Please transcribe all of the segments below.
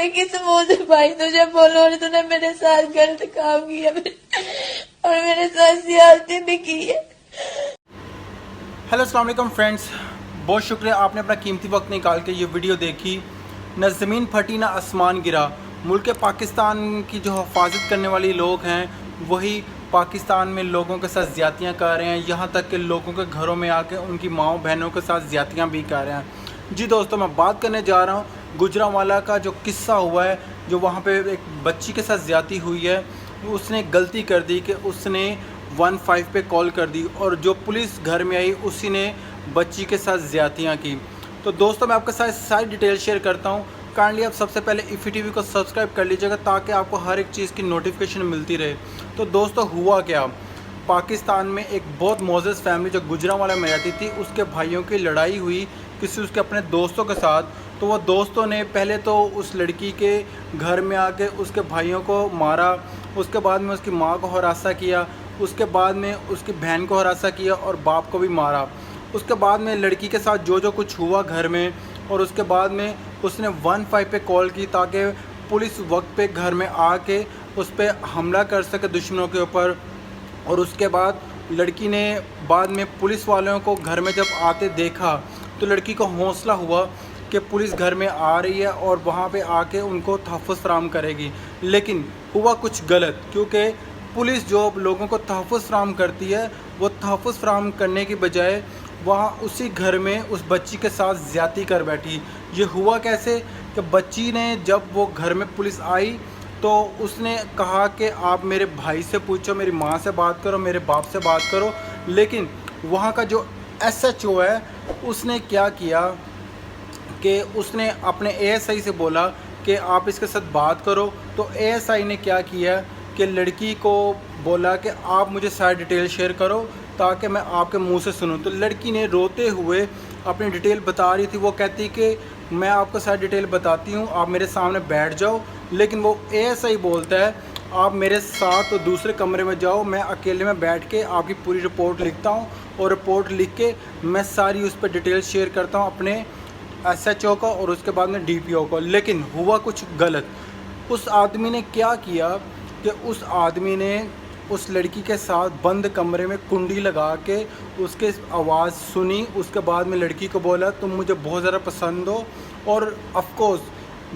نے کس منہ سے بھائی تجھے بولو اور تُو نے میرے ساتھ غلط کام کیا اور میرے ساتھ زیادتی بھی کی ہے۔ ہیلو السلام علیکم فرینڈس، بہت شکریہ آپ نے اپنا قیمتی وقت نکال کے یہ ویڈیو دیکھی۔ نہ زمین پھٹی نہ آسمان گرا، ملک پاکستان کی جو حفاظت کرنے والی لوگ ہیں وہی پاکستان میں لوگوں کے ساتھ زیادتیاں کر رہے ہیں، یہاں تک کہ لوگوں کے گھروں میں آ کے ان کی ماؤں بہنوں کے ساتھ زیادتیاں بھی کر رہے ہیں۔ جی دوستوں، میں بات کرنے جا رہا ہوں گوجرانوالہ کا جو قصہ ہوا ہے، جو وہاں پہ ایک بچی کے ساتھ زیادتی ہوئی ہے۔ اس نے غلطی کر دی کہ اس نے 15 پہ کال کر دی اور جو پولیس گھر میں آئی اسی نے بچی کے ساتھ زیادتیاں کی۔ تو دوستوں میں آپ کے ساتھ ساری ڈیٹیل شیئر کرتا ہوں۔ کائنڈلی آپ سب سے پہلے ایفی ٹی وی کو سبسکرائب کر لیجیے گا تاکہ آپ کو ہر ایک چیز کی نوٹیفیکیشن ملتی رہے۔ تو دوستوں ہوا کیا، پاکستان میں ایک بہت معزز فیملی جو گوجرانوالہ میں رہتی تھی، اس کے بھائیوں کی لڑائی ہوئی کسی اس کے اپنے دوستوں کے ساتھ۔ تو وہ دوستوں نے پہلے تو اس لڑکی کے گھر میں آ کے اس کے بھائیوں کو مارا، اس کے بعد میں اس کی ماں کو ہراساں کیا، اس کے بعد میں اس کی بہن کو ہراساں کیا اور باپ کو بھی مارا۔ اس کے بعد میں لڑکی کے ساتھ جو کچھ ہوا گھر میں، اور اس کے بعد میں اس نے 15 پہ کال کی تاکہ پولیس وقت پہ گھر میں آ کے اس پہ حملہ کر سکے دشمنوں کے اوپر۔ اور اس کے بعد لڑکی نے بعد میں پولیس والوں کو گھر میں جب آتے دیکھا تو لڑکی کو حوصلہ ہوا کہ پولیس گھر میں آ رہی ہے اور وہاں پہ آ کے ان کو تحفظ فراہم کرے گی، لیکن ہوا کچھ غلط، کیونکہ پولیس جو لوگوں کو تحفظ فراہم کرتی ہے وہ تحفظ فراہم کرنے کی بجائے وہاں اسی گھر میں اس بچی کے ساتھ زیادتی کر بیٹھی۔ یہ ہوا کیسے کہ بچی نے جب وہ گھر میں پولیس آئی تو اس نے کہا کہ آپ میرے بھائی سے پوچھو، میری ماں سے بات کرو، میرے باپ سے بات کرو، لیکن وہاں کا جو ایس ایچ او ہے اس نے کیا کیا کہ اس نے اپنے اے ایس آئی سے بولا کہ آپ اس کے ساتھ بات کرو۔ تو اے ایس آئی نے کیا کیا کہ لڑکی کو بولا کہ آپ مجھے ساری ڈیٹیل شیئر کرو تاکہ میں آپ کے منہ سے سنوں۔ تو لڑکی نے روتے ہوئے اپنی ڈیٹیل بتا رہی تھی، وہ کہتی کہ میں آپ کو ساری ڈیٹیل بتاتی ہوں، آپ میرے سامنے بیٹھ جاؤ، لیکن وہ اے ایس آئی بولتا ہے آپ میرے ساتھ دوسرے کمرے میں جاؤ، میں اکیلے میں بیٹھ کے آپ کی پوری رپورٹ لکھتا ہوں، اور رپورٹ لکھ کے میں ساری اس پہ ڈیٹیل شیئر کرتا ہوں اپنے ایس ایچ او کو اور اس کے بعد میں ڈی پی او کو۔ لیکن ہوا کچھ غلط۔ اس آدمی نے کیا کیا کہ اس آدمی نے اس لڑکی کے ساتھ بند کمرے میں کنڈی لگا کے اس کے آواز سنی، اس کے بعد میں لڑکی کو بولا تم مجھے بہت زیادہ پسند ہو، اور آف کورس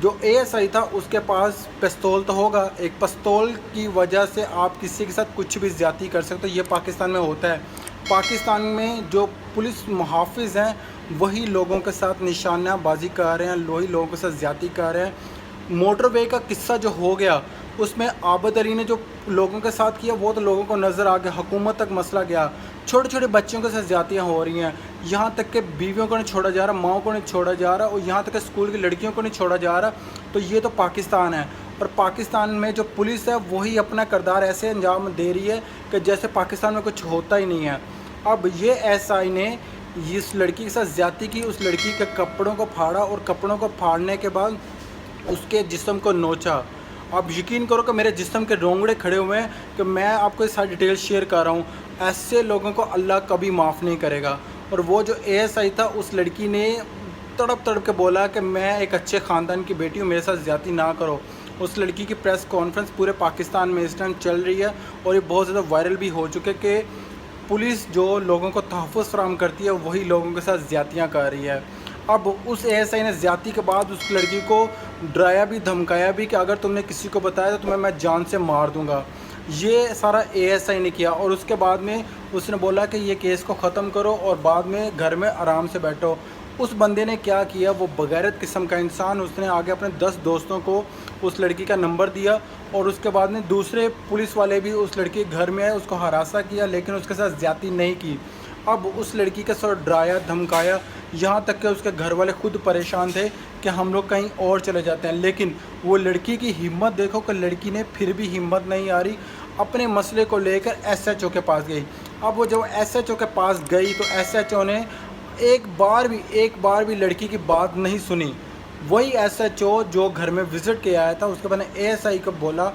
جو اے ایس آئی تھا اس کے پاس پستول تو ہوگا، ایک پستول کی وجہ سے آپ کسی کے ساتھ کچھ بھی زیادتی کر سکتے ہو، یہ پاکستان میں ہوتا ہے۔ پاکستان میں جو پولیس محافظ ہیں وہی لوگوں کے ساتھ نشانہ بازی کر رہے ہیں، وہی لوگوں کے ساتھ زیادتی کر رہے ہیں۔ موٹر وے کا قصہ جو ہو گیا اس میں عابد علی نے جو لوگوں کے ساتھ کیا وہ تو لوگوں کو نظر آ گیا، حکومت تک مسئلہ گیا، چھوٹے چھوٹے بچوں کے ساتھ زیادتیاں ہو رہی ہیں، یہاں تک کہ بیویوں کو نہیں چھوڑا جا رہا، ماؤں کو نہیں چھوڑا جا رہا، اور یہاں تک کہ اسکول کی لڑکیوں کو نہیں چھوڑا جا رہا۔ تو یہ تو پاکستان ہے، اور پاکستان میں جو پولیس ہے وہی اپنا کردار ایسے انجام دے رہی ہے کہ جیسے پاکستان میں کچھ ہوتا ہی نہیں ہے۔ اب یہ ایس آئی نے اس لڑکی کے ساتھ زیادتی کی، اس لڑکی کے کپڑوں کو پھاڑا، اور کپڑوں کو پھاڑنے کے بعد اس کے جسم کو نوچا۔ اب یقین کرو کہ میرے جسم کے رونگڑے کھڑے ہوئے ہیں کہ میں آپ کو یہ ساری ڈیٹیل شیئر کر رہا ہوں۔ ایسے لوگوں کو اللہ کبھی معاف نہیں کرے گا۔ اور وہ جو اے ایس آئی تھا اس لڑکی نے تڑپ تڑپ کے بولا کہ میں ایک اچھے خاندان کی بیٹی ہوں، میرے ساتھ زیادتی نہ کرو۔ اس لڑکی کی پریس کانفرنس پورے پاکستان میں اس ٹائم چل رہی ہے، اور یہ بہت زیادہ وائرل بھی ہو چکے کہ پولیس جو لوگوں کو تحفظ فراہم کرتی ہے وہی لوگوں کے ساتھ زیادتیاں کر رہی ہے۔ اب اس اے ایس آئی نے زیادتی کے بعد اس لڑکی کو ڈرایا بھی، دھمکایا بھی کہ اگر تم نے کسی کو بتایا تو تمہیں میں جان سے مار دوں گا۔ یہ سارا اے ایس آئی نے کیا، اور اس کے بعد میں اس نے بولا کہ یہ کیس کو ختم کرو اور بعد میں گھر میں آرام سے بیٹھو۔ اس بندے نے کیا کیا، وہ بغیرت قسم کا انسان، اس نے آگے اپنے 10 دوستوں کو اس لڑکی کا نمبر دیا، اور اس کے بعد میں دوسرے پولیس والے بھی اس لڑکی کے گھر میں آئے، اس کو ہراساں کیا، لیکن اس کے ساتھ زیادتی نہیں کی۔ اب اس لڑکی کے ساتھ ڈرایا، دھمکایا، یہاں تک کہ اس کے گھر والے خود پریشان تھے کہ ہم لوگ کہیں اور چلے جاتے ہیں، لیکن وہ لڑکی کی ہمت دیکھو کہ لڑکی نے پھر بھی ہمت نہیں آ رہی، اپنے مسئلے کو لے کر ایس ایچ او کے پاس گئی۔ اب وہ جب ایس ایچ او کے پاس گئی تو ایس ایچ او نے ایک بار بھی لڑکی کی بات نہیں سنی۔ وہی ایس ایچ او جو گھر میں وزٹ کے آیا تھا اس کے بعد نے اے ایس آئی کو بولا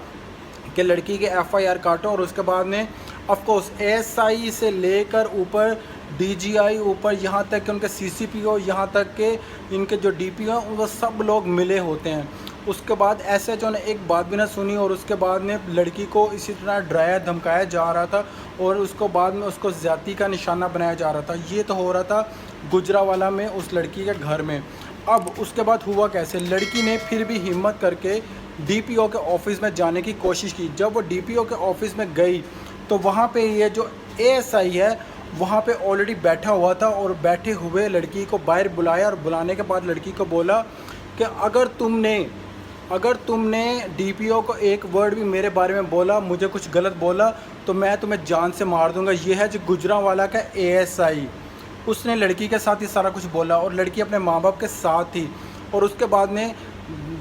کہ لڑکی کے ایف آئی آر کاٹو، اور اس کے بعد میں of course A S I سے لے کر اوپر ڈی جی آئی، اوپر یہاں تک کہ ان کے سی سی پی او، یہاں تک کہ ان کے جو ڈی پی او وہ سب لوگ ملے ہوتے ہیں۔ اس کے بعد ایس ایچ او نے ایک بات بھی نہ سنی اور اس کے بعد میں لڑکی کو اسی طرح ڈرایا دھمکایا جا رہا تھا اور اس کو بعد میں اس کو زیادتی کا نشانہ بنایا جا رہا تھا. یہ تو ہو رہا تھا گجرانوالہ میں اس لڑکی کے گھر میں. اب اس کے بعد ہوا کیسے؟ لڑکی نے پھر بھی ہمت کر کے ڈی پی او کے آفس میں جانے کی کوشش کی. جب وہ ڈی پی او کے آفس میں گئی تو وہاں پہ یہ جو اے ایس آئی ہے وہاں پہ آلریڈی بیٹھا ہوا تھا اور بیٹھے ہوئے لڑکی کو باہر بلایا اور بلانے کے بعد لڑکی کو بولا کہ اگر تم نے ڈی پی او کو ایک ورڈ بھی میرے بارے میں بولا، مجھے کچھ غلط بولا تو میں تمہیں جان سے مار دوں گا. یہ ہے جو گجرانوالہ کا اے ایس آئی. اس نے لڑکی کے ساتھ یہ سارا کچھ بولا اور لڑکی اپنے ماں باپ کے ساتھ تھی. اور اس کے بعد میں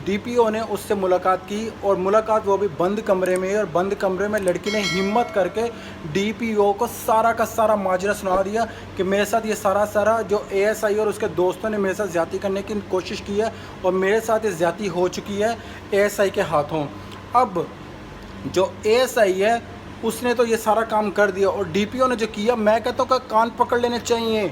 ڈی پی او نے اس سے ملاقات کی اور ملاقات وہ بھی بند کمرے میں، اور بند کمرے میں لڑکی نے ہمت کر کے ڈی پی او کو سارا کا سارا ماجرا سنا دیا کہ میرے ساتھ یہ سارا جو اے ایس آئی اور اس کے دوستوں نے میرے ساتھ زیادتی کرنے کی کوشش کی ہے اور میرے ساتھ یہ زیادتی ہو چکی ہے اے ایس آئی کے ہاتھوں. اب جو اے ایس آئی ہے اس نے تو یہ سارا کام کر دیا اور ڈی پی او نے جو کیا، میں کہتا ہوں کہ کان پکڑ لینے چاہیے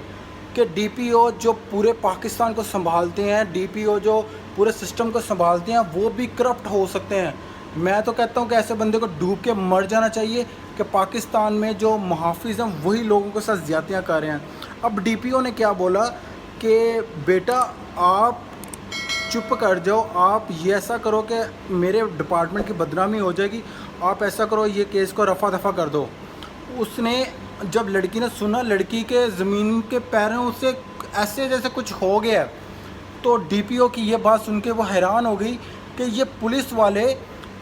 کہ ڈی پی او جو پورے پاکستان کو سنبھالتے ہیں، ڈی پی او جو پورے سسٹم کو سنبھالتے ہیں، وہ بھی کرپٹ ہو سکتے ہیں. میں تو کہتا ہوں کہ ایسے بندے کو ڈوب کے مر جانا چاہیے کہ پاکستان میں جو محافظ ہیں وہی لوگوں کے ساتھ زیادتیاں کر رہے ہیں. اب ڈی پی او نے کیا بولا کہ بیٹا آپ چپ کر جاؤ، آپ یہ ایسا کرو کہ میرے ڈپارٹمنٹ کی بدنامی ہو جائے گی، آپ ایسا کرو یہ کیس کو رفع دفع کر دو. اس نے جب لڑکی نے سنا، لڑکی کے زمین کے پیروں سے ایسے جیسے کچھ ہو گیا، تو ڈی پی او کی یہ بات سن کے وہ حیران ہو گئی کہ یہ پولیس والے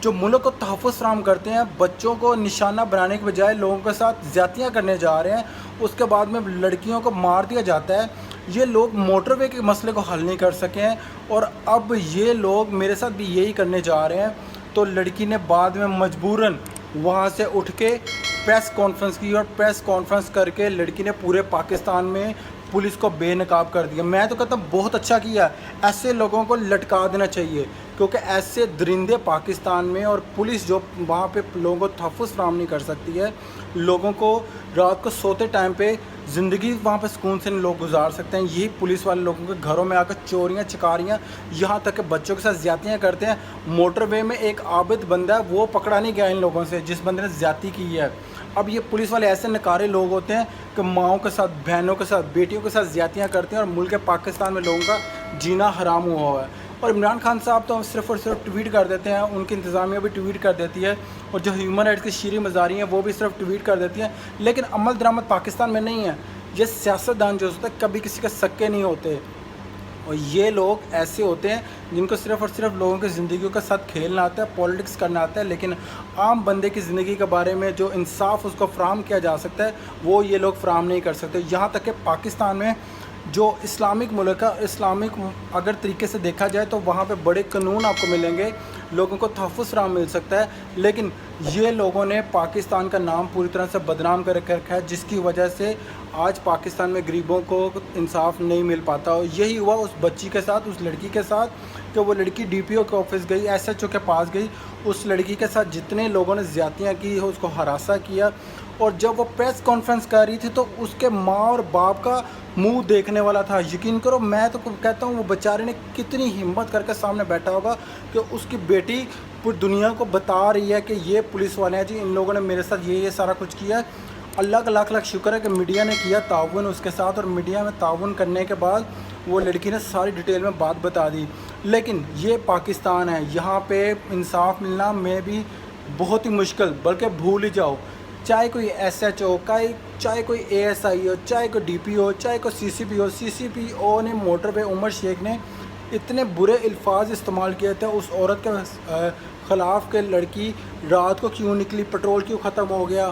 جو ملک کو تحفظ فراہم کرتے ہیں، بچوں کو نشانہ بنانے کے بجائے لوگوں کے ساتھ زیادتیاں کرنے جا رہے ہیں، اس کے بعد میں لڑکیوں کو مار دیا جاتا ہے. یہ لوگ موٹر وے کے مسئلے کو حل نہیں کر سکے ہیں اور اب یہ لوگ میرے ساتھ بھی یہی کرنے جا رہے ہیں. تو لڑکی نے بعد میں مجبوراً وہاں سے اٹھ کے پریس کانفرنس کی اور پریس کانفرنس کر کے لڑکی نے پورے پاکستان میں پولیس کو بے نقاب کر دیا. میں تو کہتا ہوں بہت اچھا کیا. ایسے لوگوں کو لٹکا دینا چاہیے کیونکہ ایسے درندے پاکستان میں، اور پولیس جو وہاں پہ لوگوں کو تحفظ فراہم نہیں کر سکتی ہے، لوگوں کو رات کو سوتے ٹائم پہ زندگی وہاں پہ سکون سے لوگ گزار سکتے ہیں، یہی پولیس والے لوگوں کے گھروں میں آ کر چوریاں چکاریاں، یہاں تک کہ بچوں کے ساتھ زیادتیاں کرتے ہیں. موٹر وے میں ایک عابد بندہ ہے، وہ پکڑا نہیں گیا ان لوگوں سے جس بندے نے زیادتی کی ہے. اب یہ پولیس والے ایسے نکارے لوگ ہوتے ہیں کہ ماؤں کے ساتھ، بہنوں کے ساتھ، بیٹیوں کے ساتھ زیادتیاں کرتے ہیں اور ملک پاکستان میں لوگوں کا جینا حرام ہوا ہے. اور عمران خان صاحب تو صرف اور صرف ٹویٹ کر دیتے ہیں، ان کی انتظامیہ بھی ٹویٹ کر دیتی ہے، اور جو ہیومن رائٹس کی شیریں مزاری ہیں وہ بھی صرف ٹویٹ کر دیتی ہیں، لیکن عمل درآمد پاکستان میں نہیں ہے. یہ سیاستدان جو ہوتے ہیں کبھی کسی کے سکے نہیں ہوتے، اور یہ لوگ ایسے ہوتے ہیں جن کو صرف اور صرف لوگوں کی زندگیوں کے ساتھ کھیلنا آتا ہے، پولیٹکس کرنا آتا ہے، لیکن عام بندے کی زندگی کے بارے میں جو انصاف اس کو فراہم کیا جا سکتا ہے وہ یہ لوگ فراہم نہیں کر سکتے. یہاں تک کہ پاکستان میں جو اسلامک ملک ہے، اسلامک اگر طریقے سے دیکھا جائے تو وہاں پہ بڑے قانون آپ کو ملیں گے، لوگوں کو تحفظ فراہم مل سکتا ہے، لیکن یہ لوگوں نے پاکستان کا نام پوری طرح سے بدنام کر کے رکھا ہے، جس کی وجہ سے آج پاکستان میں غریبوں کو انصاف نہیں مل پاتا. اور یہی ہوا اس بچی کے ساتھ، اس لڑکی کے ساتھ، کہ وہ لڑکی ڈی پی او کے آفس گئی، ایس ایچ او کے پاس گئی، اس لڑکی کے ساتھ جتنے لوگوں نے زیادتیاں کی، اس کو ہراساں کیا، اور جب وہ پریس کانفرنس کر رہی تھی تو اس کے ماں اور باپ کا منہ دیکھنے والا تھا. یقین کرو، میں تو کہتا ہوں وہ بیچارے نے کتنی ہمت کر کے سامنے بیٹھا ہوگا کہ اس کی بیٹی پوری دنیا کو بتا رہی ہے کہ یہ پولیس والے ہیں جی، ان لوگوں نے میرے ساتھ یہ سارا کچھ کیا ہے. اللہ کا لاکھ لاکھ شکر ہے کہ میڈیا نے کیا تعاون اس کے ساتھ، اور میڈیا میں تعاون کرنے کے بعد وہ لڑکی نے ساری ڈیٹیل میں بات بتا دی. لیکن یہ پاکستان ہے، یہاں پہ انصاف ملنا میں بھی بہت ہی مشکل، بلکہ بھول ہی جاؤ. چاہے کوئی ایس ایچ او کا، چاہے کوئی اے ایس آئی ہو، چاہے کوئی ڈی پی او، چاہے کوئی سی سی پی او. سی سی پی او نے موٹر پہ عمر شیخ نے اتنے برے الفاظ استعمال کیے تھے اس عورت کے خلاف کہ لڑکی رات کو کیوں نکلی، پٹرول کیوں ختم ہو گیا،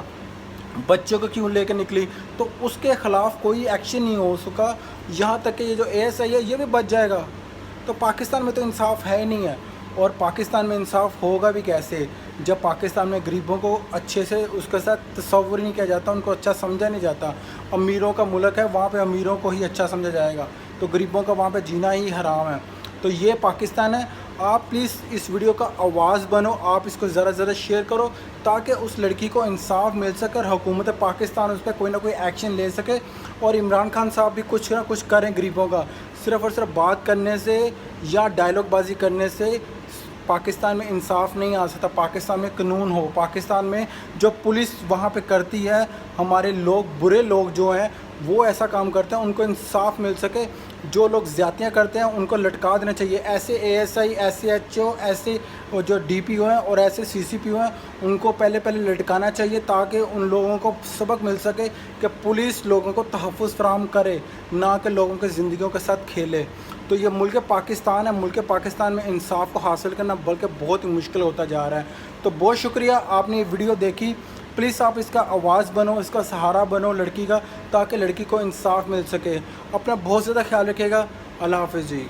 بچوں کو کیوں لے کے نکلی، تو اس کے خلاف کوئی ایکشن نہیں ہو سکا. یہاں تک کہ یہ جو اے ایس آئی ہے یہ بھی بچ جائے گا. تو پاکستان میں تو انصاف ہے ہی نہیں ہے. اور پاکستان میں انصاف ہوگا بھی کیسے جب پاکستان میں غریبوں کو اچھے سے اس کے ساتھ تصور ہی نہیں کیا جاتا، ان کو اچھا سمجھا نہیں جاتا. امیروں کا ملک ہے، وہاں پہ امیروں کو ہی اچھا سمجھا جائے گا، تو غریبوں کا وہاں پہ جینا ہی حرام ہے. تو یہ پاکستان ہے. آپ پلیز اس ویڈیو کا آواز بنو, آپ اس کو ذرا ذرا شیئر کرو تاکہ اس لڑکی کو انصاف مل سکے اور حکومت پاکستان اس پہ کوئی نہ کوئی ایکشن لے سکے, اور عمران خان صاحب بھی کچھ نہ کچھ کریں گریبوں کا. صرف اور صرف بات کرنے سے یا ڈائلاگ بازی کرنے سے پاکستان میں انصاف نہیں آ سکتا. پاکستان میں قانون ہو, پاکستان میں جو پولیس وہاں پہ کرتی ہے, ہمارے لوگ برے لوگ جو ہیں وہ ایسا کام کرتے ہیں, ان کو انصاف مل سکے. جو لوگ زیادتیاں کرتے ہیں ان کو لٹکا دینا چاہیے. ایسے اے ایس آئی, ایسے ایچ او, ایسے جو ڈی پی او ہیں اور ایسے سی سی پی او ہیں, ان کو پہلے لٹکانا چاہیے تاکہ ان لوگوں کو سبق مل سکے کہ پولیس لوگوں کو تحفظ فراہم کرے, نہ کہ لوگوں کی زندگیوں کے ساتھ کھیلے. تو یہ ملک پاکستان ہے, ملک پاکستان میں انصاف کو حاصل کرنا بلکہ بہت ہی مشکل ہوتا جا رہا ہے. تو بہت شکریہ آپ نے یہ ویڈیو دیکھی. پلیز آپ اس کا آواز بنو, اس کا سہارا بنو لڑکی کا, تاکہ لڑکی کو انصاف مل سکے. اپنا بہت زیادہ خیال رکھیے گا. اللہ حافظ جی.